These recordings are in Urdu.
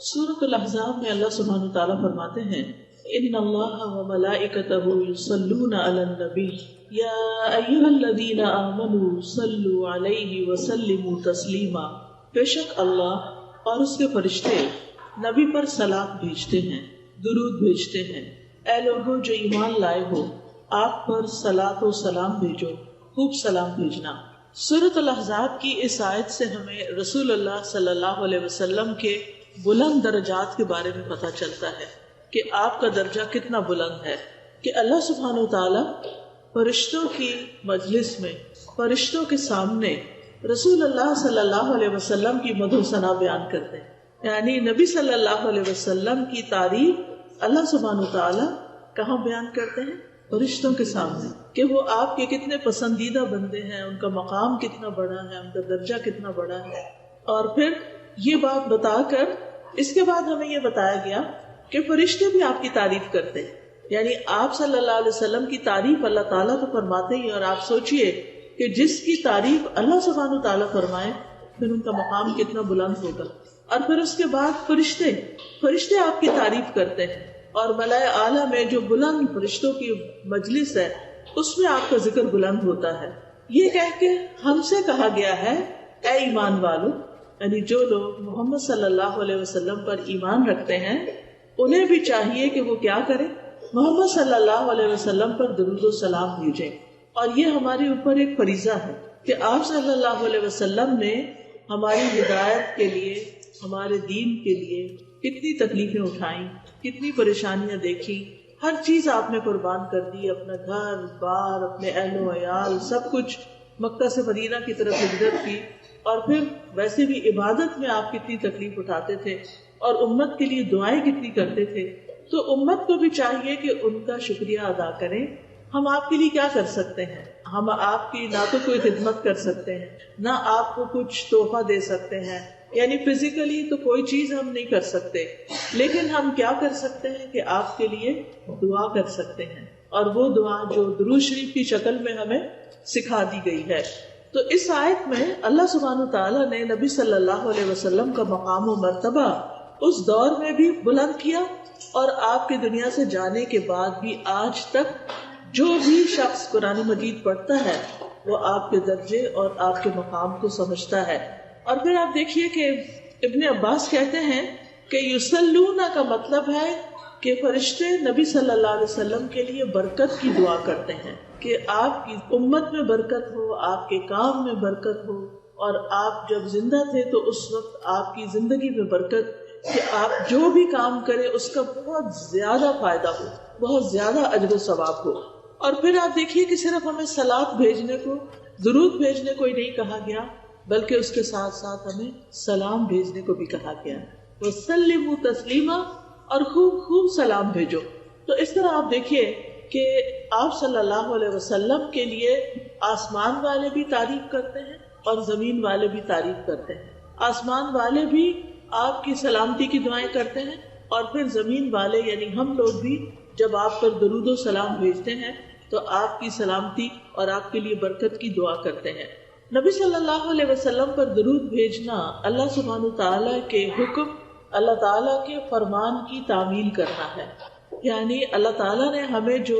سورۃ الاحزاب میں اللہ سبحانہ وتعالیٰ فرماتے ہیں ان اللہ و ملائکتہ یصلون علی النبی یا ایھا الذین آمنوا صلوا علیہ وسلموا تسلیما، بے شک اللہ اور اس کے فرشتے نبی پر صلاۃ بھیجتے ہیں، درود بھیجتے ہیں۔ اے لوگوں جو ایمان لائے ہو، آپ پر صلاۃ و سلام بھیجو، خوب سلام بھیجنا۔ سورۃ الاحزاب کی اس آیت سے ہمیں رسول اللہ صلی اللہ علیہ وسلم کے بلند درجات کے بارے میں پتہ چلتا ہے کہ آپ کا درجہ کتنا بلند ہے، کہ اللہ سبحانہ وتعالی فرشتوں کی مجلس میں، فرشتوں کے سامنے رسول اللہ صلی اللہ علیہ وسلم کی مدح و ثنا بیان کرتے ہیں۔ یعنی نبی صلی اللہ علیہ وسلم کی تعریف اللہ سبحانہ وتعالی کہاں بیان کرتے ہیں؟ فرشتوں کے سامنے، کہ وہ آپ کے کتنے پسندیدہ بندے ہیں، ان کا مقام کتنا بڑا ہے، ان کا درجہ کتنا بڑا ہے۔ اور پھر یہ بات بتا کر اس کے بعد ہمیں یہ بتایا گیا کہ فرشتے بھی آپ کی تعریف کرتے ہیں۔ یعنی آپ صلی اللہ علیہ وسلم کی تعریف اللہ تعالیٰ تو فرماتے ہی، اور آپ سوچئے کہ جس کی تعریف اللہ سبحانہ وتعالیٰ فرمائے پھر ان کا مقام کتنا بلند ہوگا۔ اور پھر اس کے بعد فرشتے آپ کی تعریف کرتے ہیں، اور ملائے اعلیٰ میں جو بلند فرشتوں کی مجلس ہے اس میں آپ کا ذکر بلند ہوتا ہے۔ یہ کہہ کے ہم سے کہا گیا ہے اے ایمان والو، یعنی جو لوگ محمد صلی اللہ علیہ وسلم پر ایمان رکھتے ہیں انہیں بھی چاہیے کہ وہ کیا کریں؟ محمد صلی اللہ علیہ وسلم پر درود و سلام بھیجیں۔ اور یہ ہمارے اوپر ایک فریضہ ہے کہ آپ صلی اللہ علیہ وسلم نے ہماری ہدایت کے لیے، ہمارے دین کے لیے کتنی تکلیفیں اٹھائیں، کتنی پریشانیاں دیکھی، ہر چیز آپ نے قربان کر دی، اپنا گھر بار، اپنے اہل و عیال، سب کچھ مکہ سے مدینہ کی طرف ہجرت کی، اور پھر ویسے بھی عبادت میں آپ کتنی تکلیف اٹھاتے تھے اور امت کے لیے دعائیں کتنی کرتے تھے۔ تو امت کو بھی چاہیے کہ ان کا شکریہ ادا کریں۔ ہم آپ کے لیے کیا کر سکتے ہیں؟ ہم آپ کی نہ تو کوئی خدمت کر سکتے ہیں، نہ آپ کو کچھ تحفہ دے سکتے ہیں، یعنی فزیکلی تو کوئی چیز ہم نہیں کر سکتے، لیکن ہم کیا کر سکتے ہیں کہ آپ کے لیے دعا کر سکتے ہیں، اور وہ دعا جو درود شریف کی شکل میں ہمیں سکھا دی گئی ہے۔ تو اس آیت میں اللہ سبحانہ وتعالیٰ نے نبی صلی اللہ علیہ وسلم کا مقام و مرتبہ اس دور میں بھی بلند کیا، اور آپ کی دنیا سے جانے کے بعد بھی آج تک جو بھی شخص قرآن مجید پڑھتا ہے وہ آپ کے درجے اور آپ کے مقام کو سمجھتا ہے۔ اور پھر آپ دیکھیے کہ ابن عباس کہتے ہیں کہ یصلون کا مطلب ہے کہ فرشتے نبی صلی اللہ علیہ وسلم کے لیے برکت کی دعا کرتے ہیں، کہ آپ کی امت میں برکت ہو، آپ کے کام میں برکت ہو، اور آپ جب زندہ تھے تو اس وقت آپ کی زندگی میں برکت، کہ آپ جو بھی کام کریں اس کا بہت زیادہ فائدہ ہو، بہت زیادہ اجر و ثواب ہو۔ اور پھر آپ دیکھیے کہ صرف ہمیں صلاۃ بھیجنے کو، درود بھیجنے کو ہی نہیں کہا گیا، بلکہ اس کے ساتھ ساتھ ہمیں سلام بھیجنے کو بھی کہا گیا، وَسَلِّمُوا تَسْلِيمًا، اور خوب سلام بھیجو۔ تو اس طرح آپ دیکھیے کہ آپ صلی اللہ علیہ وسلم کے لیے آسمان والے بھی تعریف کرتے ہیں اور زمین والے بھی تعریف کرتے ہیں۔ آسمان والے بھی آپ کی سلامتی کی دعائیں کرتے ہیں، اور پھر زمین والے یعنی ہم لوگ بھی جب آپ پر درود و سلام بھیجتے ہیں تو آپ کی سلامتی اور آپ کے لیے برکت کی دعا کرتے ہیں۔ نبی صلی اللہ علیہ وسلم پر درود بھیجنا اللہ سبحانہ تعالیٰ کے حکم، اللہ تعالیٰ کے فرمان کی تعمیل کرنا ہے، یعنی اللہ تعالیٰ نے ہمیں جو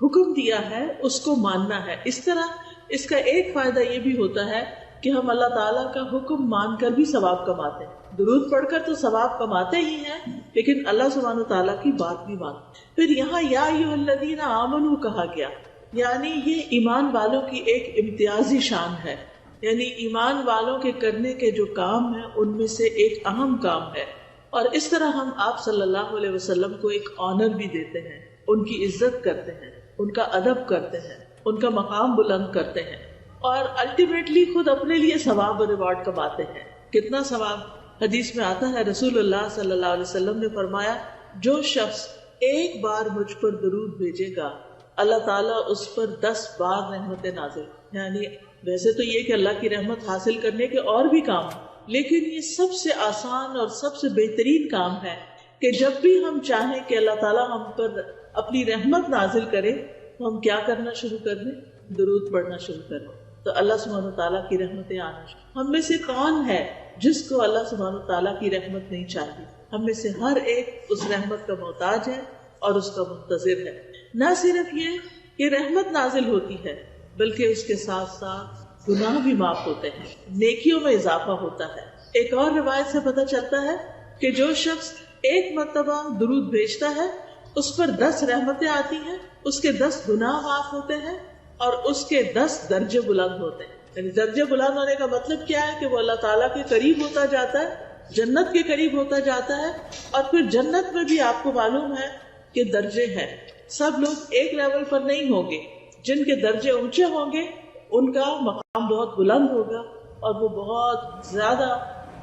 حکم دیا ہے اس کو ماننا ہے۔ اس طرح اس کا ایک فائدہ یہ بھی ہوتا ہے کہ ہم اللہ تعالیٰ کا حکم مان کر بھی ثواب کماتے ہیں۔ درود پڑھ کر تو ثواب کماتے ہی ہیں، لیکن اللہ سبحانہ تعالیٰ کی بات بھی مانتے۔ پھر یہاں یا ایھا الذین آمنوا کہا گیا، یعنی یہ ایمان والوں کی ایک امتیازی شان ہے، یعنی ایمان والوں کے کرنے کے جو کام ہیں ان میں سے ایک اہم کام ہے۔ اور اس طرح ہم آپ صلی اللہ علیہ وسلم کو ایک آنر بھی دیتے ہیں، ان کی عزت کرتے ہیں، ان کا ادب کرتے ہیں، ان کا مقام بلند کرتے ہیں، اور الٹیمیٹلی خود اپنے لیے ثواب و ریوارڈ کماتے ہیں۔ کتنا ثواب؟ حدیث میں آتا ہے رسول اللہ صلی اللہ علیہ وسلم نے فرمایا جو شخص ایک بار مجھ پر درود بھیجے گا اللہ تعالیٰ اس پر 10 بار رحمت نازل، یعنی ویسے تو یہ کہ اللہ کی رحمت حاصل کرنے کے اور بھی کام ہیں، لیکن یہ سب سے آسان اور سب سے بہترین کام ہے کہ جب بھی ہم چاہیں کہ اللہ تعالیٰ ہم پر اپنی رحمت نازل کرے تو ہم کیا کرنا شروع کر دیں؟ درود پڑھنا شروع کر دیں، تو اللہ سبحانہ تعالیٰ کی رحمتیں آنا شروع۔ ہم میں سے کون ہے جس کو اللہ سبحانہ تعالیٰ کی رحمت نہیں چاہیے؟ ہم میں سے ہر ایک اس رحمت کا محتاج ہے اور اس کا منتظر ہے. نہ صرف یہ کہ رحمت نازل ہوتی ہے بلکہ اس کے ساتھ ساتھ گناہ بھی معاف ہوتے ہیں، نیکیوں میں اضافہ ہوتا ہے. ایک اور روایت سے پتہ چلتا ہے کہ جو شخص ایک مرتبہ درود بھیجتا ہے اس پر 10 رحمتیں آتی ہیں، اس کے 10 گناہ معاف ہوتے ہیں اور اس کے 10 درجے بلند ہوتے ہیں. یعنی درجے بلند ہونے کا مطلب کیا ہے کہ وہ اللہ تعالیٰ کے قریب ہوتا جاتا ہے، جنت کے قریب ہوتا جاتا ہے. اور پھر جنت میں بھی آپ کو معلوم ہے کہ درجے ہیں، سب لوگ ایک لیول پر نہیں ہوں گے. جن کے درجے اونچے ہوں گے ان کا مقام بہت بلند ہوگا اور وہ بہت زیادہ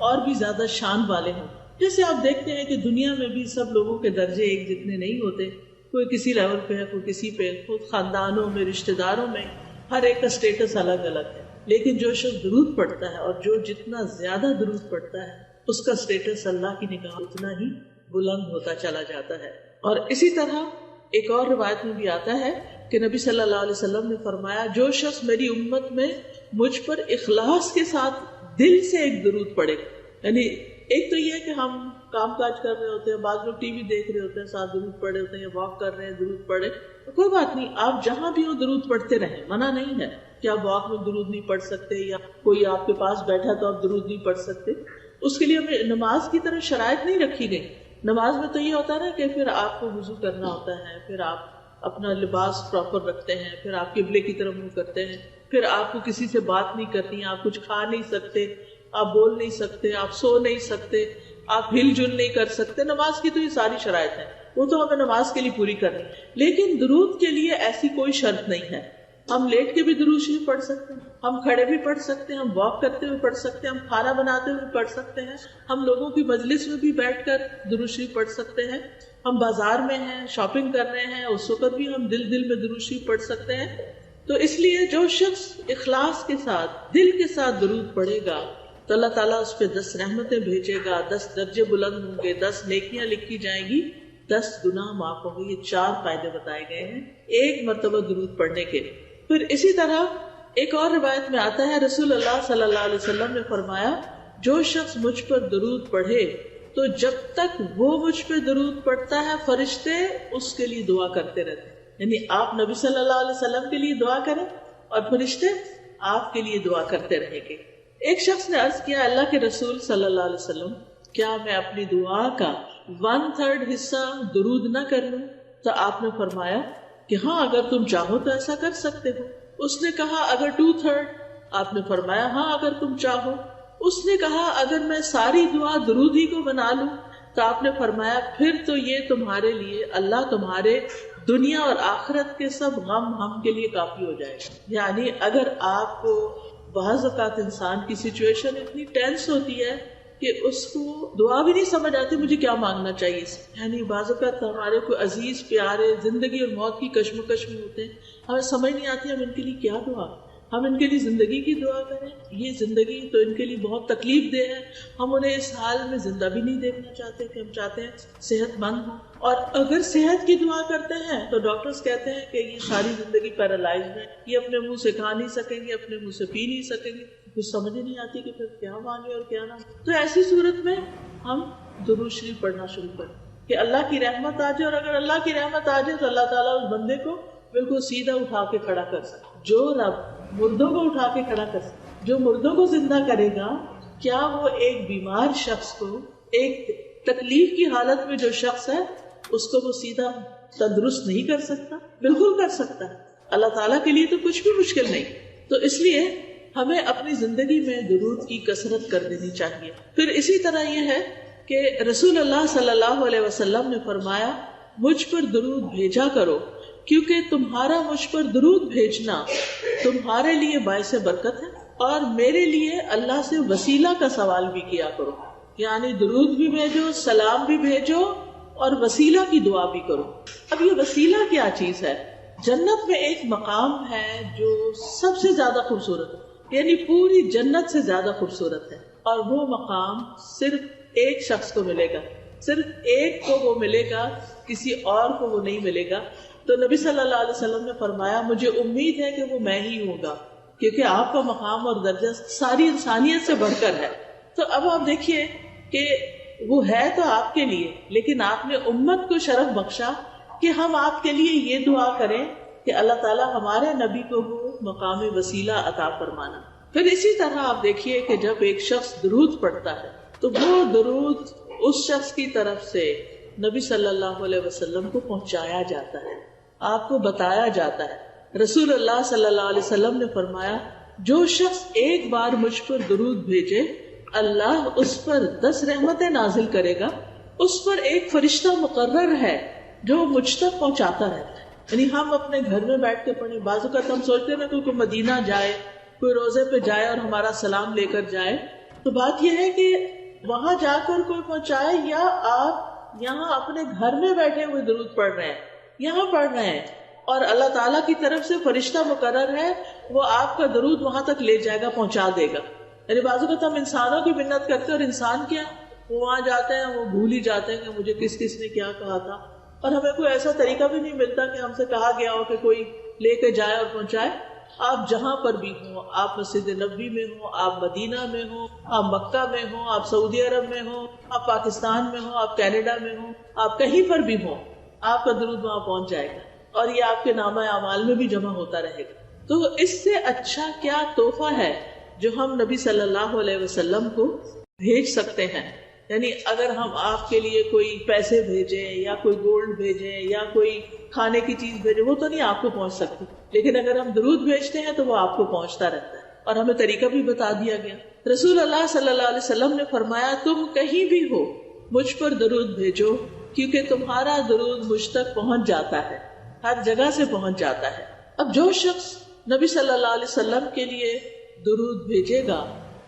اور بھی زیادہ شان والے ہوں. جیسے آپ دیکھتے ہیں کہ دنیا میں بھی سب لوگوں کے درجے ایک جتنے نہیں ہوتے، کوئی کسی لیول پہ ہے، کوئی کسی پہ. خود خاندانوں میں، رشتہ داروں میں ہر ایک کا سٹیٹس الگ الگ ہے. لیکن جو شخص درود پڑھتا ہے اور جو جتنا زیادہ درود پڑھتا ہے اس کا سٹیٹس اللہ کی نگاہ اتنا ہی بلند ہوتا چلا جاتا ہے. اور اسی طرح ایک اور روایت میں بھی آتا ہے کہ نبی صلی اللہ علیہ وسلم نے فرمایا جو شخص میری امت میں مجھ پر اخلاص کے ساتھ دل سے ایک درود پڑھے. یعنی ایک تو یہ ہے کہ ہم کام کاج کر رہے ہوتے ہیں، بعض لوگ ٹی وی دیکھ رہے ہوتے ہیں، ساتھ درود پڑھے ہوتے ہیں، یا واک کر رہے ہیں درود پڑھے، کوئی بات نہیں، آپ جہاں بھی ہو درود پڑھتے رہیں، منع نہیں ہے کہ آپ واک میں درود نہیں پڑھ سکتے یا کوئی آپ کے پاس بیٹھا تو آپ درود نہیں پڑھ سکتے. اس کے لیے ہمیں نماز کی طرح شرائط نہیں رکھی گئی. نماز میں تو یہ ہوتا ہے نا کہ پھر آپ کو وضو کرنا ہوتا ہے، پھر آپ اپنا لباس پراپر رکھتے ہیں، پھر آپ قبلے کی طرف منہ کرتے ہیں، پھر آپ کو کسی سے بات نہیں کرنی، آپ کچھ کھا نہیں سکتے، آپ بول نہیں سکتے، آپ سو نہیں سکتے، آپ ہل جل نہیں کر سکتے. نماز کی تو یہ ساری شرائط ہیں، وہ تو ہمیں نماز کے لیے پوری کرنی. لیکن درود کے لیے ایسی کوئی شرط نہیں ہے. ہم لیٹ کے بھی درود شریف پڑھ سکتے ہیں، ہم کھڑے بھی پڑھ سکتے ہیں، ہم واک کرتے ہوئے پڑھ سکتے ہیں، ہم کھانا بناتے ہوئے پڑھ سکتے ہیں، ہم لوگوں کی مجلس میں بھی بیٹھ کر درود شریف پڑھ سکتے ہیں، ہم بازار میں ہیں، شاپنگ کر رہے ہیں، اس وقت بھی ہم دل میں درود شریف پڑھ سکتے ہیں. تو اس لیے جو شخص اخلاص کے ساتھ دل کے ساتھ درود پڑھے گا تو اللہ تعالیٰ اس پہ 10 رحمتیں بھیجے گا، 10 درجے بلند ہوں گے، 10 نیکیاں لکھی جائیں گی، 10 گناہ معاف ہوں گے. یہ 4 فائدے بتائے گئے ہیں ایک مرتبہ درود پڑھنے کے. پھر اسی طرح ایک اور روایت میں آتا ہے رسول اللہ صلی اللہ علیہ وسلم نے فرمایا جو شخص مجھ پر درود پڑھے تو جب تک وہ مجھ پہ درود پڑھتا ہے فرشتے اس کے لیے دعا کرتے رہتے. یعنی آپ نبی صلی اللہ علیہ وسلم کے لیے دعا کریں اور فرشتے آپ کے لیے دعا کرتے رہیں گے. ایک شخص نے عرض کیا اللہ کے رسول صلی اللہ علیہ وسلم کیا میں اپنی دعا کا 1/3 حصہ درود نہ کر لوں؟ تو آپ نے فرمایا کہ ہاں اگر تم چاہو تو ایسا کر سکتے ہو. اس نے کہا اگر 2/3؟ آپ نے فرمایا ہاں اگر تم چاہو. اس نے کہا اگر میں ساری دعا درود ہی کو بنا لوں؟ تو آپ نے فرمایا پھر تو یہ تمہارے لیے اللہ تمہارے دنیا اور آخرت کے سب غم ہم کے لیے کافی ہو جائے گا. یعنی اگر آپ کو بعض اوقات انسان کی سچویشن اتنی ٹینس ہوتی ہے کہ اس کو دعا بھی نہیں سمجھ آتی مجھے کیا مانگنا چاہیے. یعنی بعض اوقات ہمارے کوئی عزیز پیارے زندگی اور موت کی کشمکش میں ہوتے ہیں، ہمیں سمجھ نہیں آتی ہم ان کے لیے کیا دعا، ہم ان کے لیے زندگی کی دعا کریں. یہ زندگی تو ان کے لیے بہت تکلیف دہ ہے، ہم انہیں اس حال میں زندہ بھی نہیں دیکھنا چاہتے کہ ہم چاہتے ہیں صحت مند ہوں. اور اگر صحت کی دعا کرتے ہیں تو ڈاکٹرز کہتے ہیں کہ یہ ساری زندگی پیرالائزڈ ہے، یہ اپنے منہ سے کھا نہیں سکیں گے، اپنے منہ سے پی نہیں سکیں گے. کچھ سمجھ ہی نہیں آتی کہ پھر کیا مانگے اور کیا نہ. تو ایسی صورت میں ہم درود شریف پڑھنا شروع کریں کہ اللہ کی رحمت آ جائے. اور اگر اللہ کی رحمت آ جائے تو اللہ تعالیٰ اس بندے کو بالکل سیدھا اٹھا کے کھڑا کر سکے. جو رب مردوں کو اٹھا کے کھڑا کر سکے، جو مردوں کو زندہ کرے گا، کیا وہ ایک بیمار شخص کو، ایک تکلیف کی حالت میں جو شخص ہے اس کو وہ سیدھا تندرست نہیں کر سکتا؟ بالکل کر سکتا ہے. اللہ تعالیٰ کے لیے تو کچھ بھی مشکل نہیں. تو اس لیے ہمیں اپنی زندگی میں درود کی کثرت کر دینی چاہیے. پھر اسی طرح یہ ہے کہ رسول اللہ صلی اللہ علیہ وسلم نے فرمایا مجھ پر درود بھیجا کرو کیونکہ تمہارا مجھ پر درود بھیجنا تمہارے لیے باعث برکت ہے، اور میرے لیے اللہ سے وسیلہ کا سوال بھی کیا کرو. یعنی درود بھی بھیجو، سلام بھی بھیجو اور وسیلہ کی دعا بھی کرو. اب یہ وسیلہ کیا چیز ہے؟ جنت میں ایک مقام ہے جو سب سے زیادہ خوبصورت ہے، یعنی پوری جنت سے زیادہ خوبصورت ہے، اور وہ مقام صرف ایک شخص کو ملے گا، صرف ایک کو وہ ملے گا، کسی اور کو وہ نہیں ملے گا. تو نبی صلی اللہ علیہ وسلم نے فرمایا مجھے امید ہے کہ وہ میں ہی ہوں گا، کیونکہ آپ کا مقام اور درجہ ساری انسانیت سے بڑھ کر ہے. تو اب آپ دیکھیے کہ وہ ہے تو آپ کے لیے، لیکن آپ نے امت کو شرف بخشا کہ ہم آپ کے لیے یہ دعا کریں کہ اللہ تعالیٰ ہمارے نبی کو وہ مقام وسیلہ عطا فرمانا۔ پھر اسی طرح آپ دیکھیے کہ جب ایک شخص درود پڑھتا ہے تو وہ درود اس شخص کی طرف سے نبی صلی اللہ علیہ وسلم کو پہنچایا جاتا ہے، آپ کو بتایا جاتا ہے۔ رسول اللہ صلی اللہ علیہ وسلم نے فرمایا، جو شخص ایک بار مجھ پر درود بھیجے اللہ اس پر 10 رحمتیں نازل کرے گا، اس پر ایک فرشتہ مقرر ہے جو مجھ تک پہنچاتا رہتا ہے۔ یعنی ہم اپنے گھر میں بیٹھ کے پڑھیں، بعض اوقات ہم سوچتے ہیں نا کوئی مدینہ جائے، کوئی روزے پہ جائے اور ہمارا سلام لے کر جائے، تو بات یہ ہے کہ وہاں جا کر کوئی پہنچائے یا آپ یہاں اپنے گھر میں بیٹھے ہوئے درود پڑھ رہے ہیں، یہاں پڑھ رہے ہیں اور اللہ تعالیٰ کی طرف سے فرشتہ مقرر ہے، وہ آپ کا درود وہاں تک لے جائے گا، پہنچا دے گا۔ یعنی بعض اوقات ہم انسانوں کی منت کرتے ہیں اور انسان کیا وہ وہاں جاتے ہیں، وہ بھول ہی جاتے ہیں کہ مجھے کس کس نے کیا کہا تھا، اور ہمیں کوئی ایسا طریقہ بھی نہیں ملتا کہ ہم سے کہا گیا ہو کہ کوئی لے کے جائے اور پہنچائے۔ آپ جہاں پر بھی ہوں، آپ مسجد نبوی میں ہوں، آپ مدینہ میں ہوں، آپ مکہ میں ہوں، آپ سعودی عرب میں ہوں، آپ پاکستان میں ہوں، آپ کینیڈا میں ہوں، آپ کہیں پر بھی ہوں، آپ کا درود وہاں پہنچ جائے گا اور یہ آپ کے نامہ اعمال میں بھی جمع ہوتا رہے گا۔ تو اس سے اچھا کیا تحفہ ہے جو ہم نبی صلی اللہ علیہ وسلم کو بھیج سکتے ہیں؟ یعنی اگر ہم آپ کے لیے کوئی پیسے بھیجیں یا کوئی گولڈ بھیجیں یا کوئی کھانے کی چیز بھیجیں، وہ تو نہیں آپ کو پہنچ سکتی، لیکن اگر ہم درود بھیجتے ہیں تو وہ آپ کو پہنچتا رہتا ہے، اور ہمیں طریقہ بھی بتا دیا گیا۔ رسول اللہ صلی اللہ علیہ وسلم نے فرمایا، تم کہیں بھی ہو مجھ پر درود بھیجو، کیونکہ تمہارا درود مجھ تک پہنچ جاتا ہے، ہر جگہ سے پہنچ جاتا ہے۔ اب جو شخص نبی صلی اللہ علیہ وسلم کے لیے درود بھیجے گا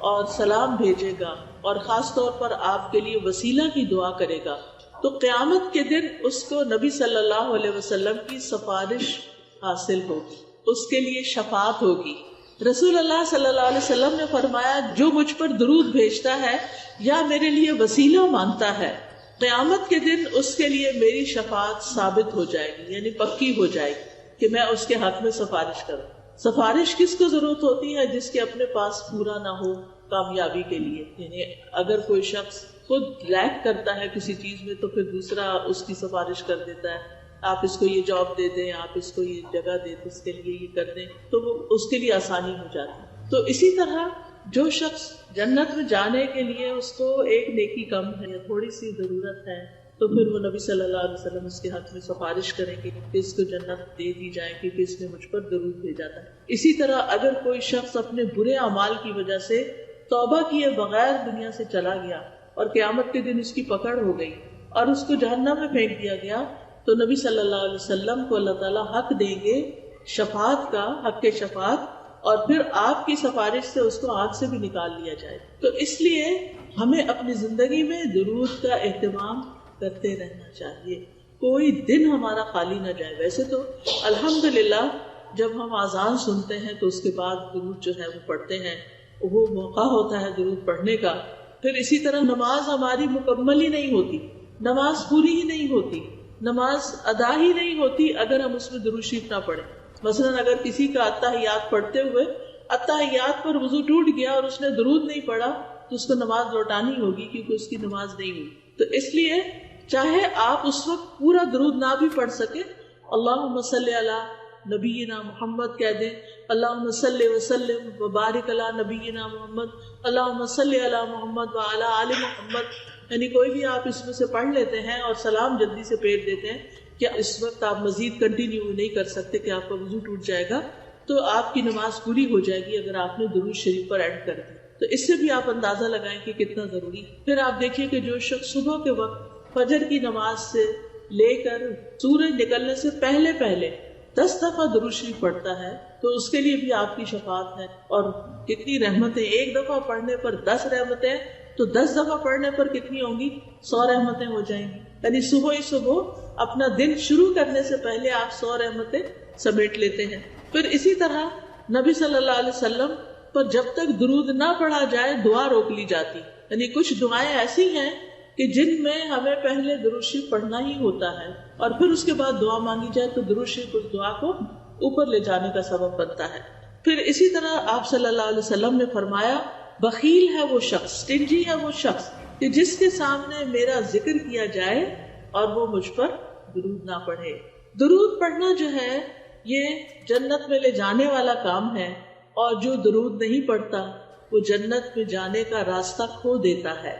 اور سلام بھیجے گا اور خاص طور پر آپ کے لیے وسیلہ کی دعا کرے گا، تو قیامت کے دن اس کو نبی صلی اللہ علیہ وسلم کی سفارش حاصل ہوگی، اس کے لیے شفاعت ہوگی۔ رسول اللہ صلی اللہ علیہ وسلم نے فرمایا، جو مجھ پر درود بھیجتا ہے یا میرے لیے وسیلہ مانگتا ہے، قیامت کے دن اس کے لیے میری شفاعت ثابت ہو جائے گی، یعنی پکی ہو جائے گی کہ میں اس کے حق میں سفارش کروں۔ سفارش کس کو ضرورت ہوتی ہے؟ جس کے اپنے پاس پورا نہ ہو کامیابی کے لیے۔ یعنی اگر کوئی شخص خود لیک کرتا ہے کسی چیز میں تو پھر دوسرا اس کی سفارش کر دیتا ہے، آپ اس کو یہ جاب دے دیں، آپ اس کو یہ جگہ دے دیں، اس کے لیے یہ کر دیں، تو وہ اس کے لیے آسانی ہو جاتی ہے۔ تو اسی طرح جو شخص جنت میں جانے کے لیے اس کو ایک نیکی کم ہے یا تھوڑی سی ضرورت ہے، تو پھر وہ نبی صلی اللہ علیہ وسلم اس کے حق میں سفارش کریں گے کہ اس کو جنت دے دی جائے کیونکہ اس نے مجھ پر درود بھیجا تھا۔ اسی طرح اگر کوئی شخص اپنے برے اعمال کی وجہ سے توبہ کیے بغیر دنیا سے چلا گیا اور قیامت کے دن اس کی پکڑ ہو گئی اور اس کو جہنم میں پھینک دیا گیا، تو نبی صلی اللہ علیہ وسلم کو اللہ تعالیٰ حق دیں گے شفاعت کا، حق کے شفاعت، اور پھر آپ کی سفارش سے اس کو آگ سے بھی نکال لیا جائے۔ تو اس لیے ہمیں اپنی زندگی میں درود کا اہتمام کرتے رہنا چاہیے، کوئی دن ہمارا خالی نہ جائے۔ ویسے تو الحمدللہ جب ہم اذان سنتے ہیں تو اس کے بعد درود جو ہے وہ پڑھتے ہیں، وہ موقع ہوتا ہے درود پڑھنے کا۔ پھر اسی طرح نماز ہماری مکمل ہی نہیں ہوتی، نماز پوری ہی نہیں ہوتی، نماز ادا ہی نہیں ہوتی اگر ہم اس میں درود شریف نہ پڑھیں۔ مثلاً اگر کسی کا اتحیات پڑھتے ہوئے اتحیات پر وضو ٹوٹ گیا اور اس نے درود نہیں پڑھا تو اس کو نماز لوٹانی ہوگی کیونکہ اس کی نماز نہیں ہوئی۔ تو اس لیے چاہے آپ اس وقت پورا درود نہ بھی پڑھ سکے، اللہم صلی علی نبینا محمد کہہ دیں، اللہم صلی وسلم وبارک علی نبینا محمد، اللہم صلی علی محمد وعلی آل محمد، یعنی کوئی بھی آپ اس میں سے پڑھ لیتے ہیں اور سلام جلدی سے پھیر دیتے ہیں کہ اس وقت آپ مزید کنٹینیو نہیں کر سکتے کہ آپ کا وضو ٹوٹ جائے گا، تو آپ کی نماز پوری ہو جائے گی اگر آپ نے درود شریف پر ایڈ کر دی۔ تو اس سے بھی آپ اندازہ لگائیں کہ کتنا ضروری۔ پھر آپ دیکھیے کہ جو شخص صبح کے وقت فجر کی نماز سے لے کر سورج نکلنے سے پہلے 10 دفعہ درود شریف پڑھتا ہے تو اس کے لیے بھی آپ کی شفاعت ہے۔ اور کتنی رحمتیں، ایک دفعہ پڑھنے پر 10 رحمتیں، تو 10 دفعہ پڑھنے پر کتنی ہوں گی؟ 100 رحمتیں ہو جائیں گی۔ یعنی صبح ہی صبح اپنا دن شروع کرنے سے پہلے آپ 100 رحمتیں سمیٹ لیتے ہیں۔ پھر اسی طرح نبی صلی اللہ علیہ وسلم پر جب تک درود نہ پڑھا جائے دعا روک لی جاتی۔ یعنی کچھ دعائیں ایسی ہیں کہ جن میں ہمیں پہلے درود شریف پڑھنا ہی ہوتا ہے اور پھر اس کے بعد دعا مانگی جائے تو درود شریف اس دعا کو اوپر لے جانے کا سبب بنتا ہے۔ پھر اسی طرح آپ صلی اللہ علیہ وسلم نے فرمایا، بخیل ہے وہ شخص، سٹنجی ہے وہ شخص کہ جس کے سامنے میرا ذکر کیا جائے اور وہ مجھ پر درود نہ پڑھے. درود پڑھنا جو ہے یہ جنت میں لے جانے والا کام ہے، اور جو درود نہیں پڑھتا وہ جنت میں جانے کا راستہ کھو دیتا ہے.